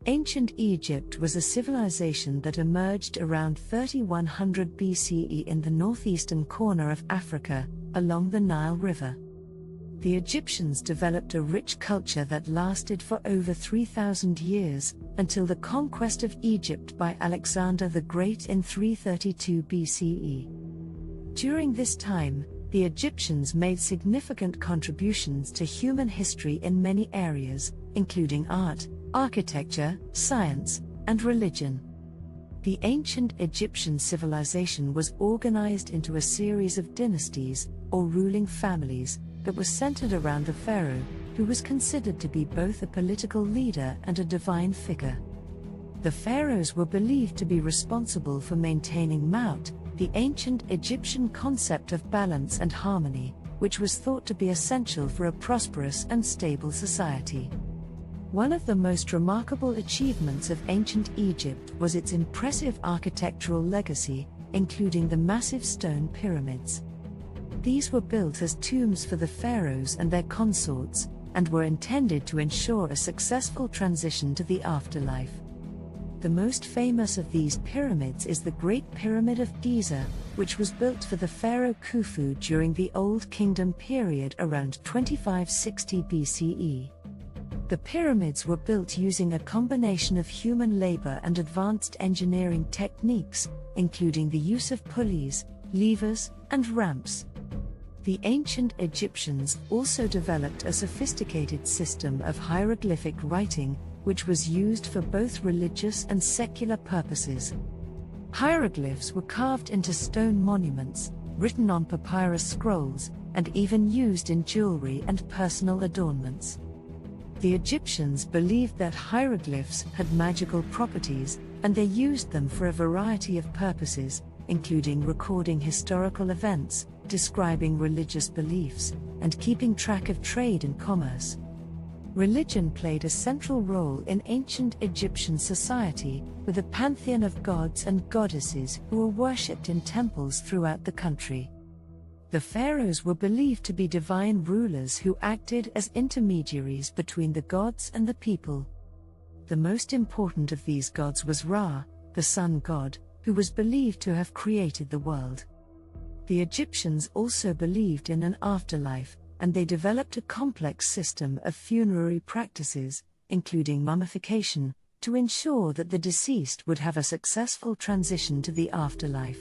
Ancient Egypt was a civilization that emerged around 3100 BCE in the northeastern corner of Africa, along the Nile River. The Egyptians developed a rich culture that lasted for over 3,000 years, until the conquest of Egypt by Alexander the Great in 332 BCE. During this time, the Egyptians made significant contributions to human history in many areas, including art, architecture, science, and religion. The ancient Egyptian civilization was organized into a series of dynasties, or ruling families, that was centered around the pharaoh, who was considered to be both a political leader and a divine figure. The pharaohs were believed to be responsible for maintaining Maut, the ancient Egyptian concept of balance and harmony, which was thought to be essential for a prosperous and stable society. One of the most remarkable achievements of ancient Egypt was its impressive architectural legacy, including the massive stone pyramids. These were built as tombs for the pharaohs and their consorts, and were intended to ensure a successful transition to the afterlife. The most famous of these pyramids is the Great Pyramid of Giza, which was built for the pharaoh Khufu during the Old Kingdom period around 2560 BCE. The pyramids were built using a combination of human labor and advanced engineering techniques, including the use of pulleys, levers, and ramps. The ancient Egyptians also developed a sophisticated system of hieroglyphic writing, which was used for both religious and secular purposes. Hieroglyphs were carved into stone monuments, written on papyrus scrolls, and even used in jewelry and personal adornments. The Egyptians believed that hieroglyphs had magical properties, and they used them for a variety of purposes, including recording historical events, describing religious beliefs, and keeping track of trade and commerce. Religion played a central role in ancient Egyptian society, with a pantheon of gods and goddesses who were worshipped in temples throughout the country. The pharaohs were believed to be divine rulers who acted as intermediaries between the gods and the people. The most important of these gods was Ra, the sun god, who was believed to have created the world. The Egyptians also believed in an afterlife, and they developed a complex system of funerary practices, including mummification, to ensure that the deceased would have a successful transition to the afterlife.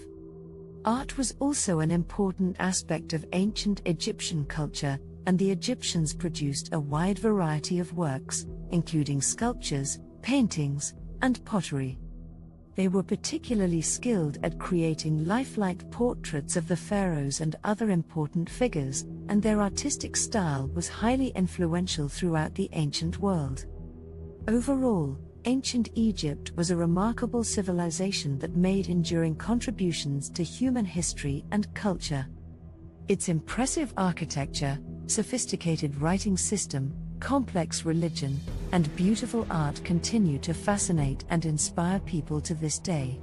Art was also an important aspect of ancient Egyptian culture, and the Egyptians produced a wide variety of works, including sculptures, paintings, and pottery. They were particularly skilled at creating lifelike portraits of the pharaohs and other important figures, and their artistic style was highly influential throughout the ancient world. Overall, ancient Egypt was a remarkable civilization that made enduring contributions to human history and culture. Its impressive architecture, sophisticated writing system, complex religion, and beautiful art continue to fascinate and inspire people to this day.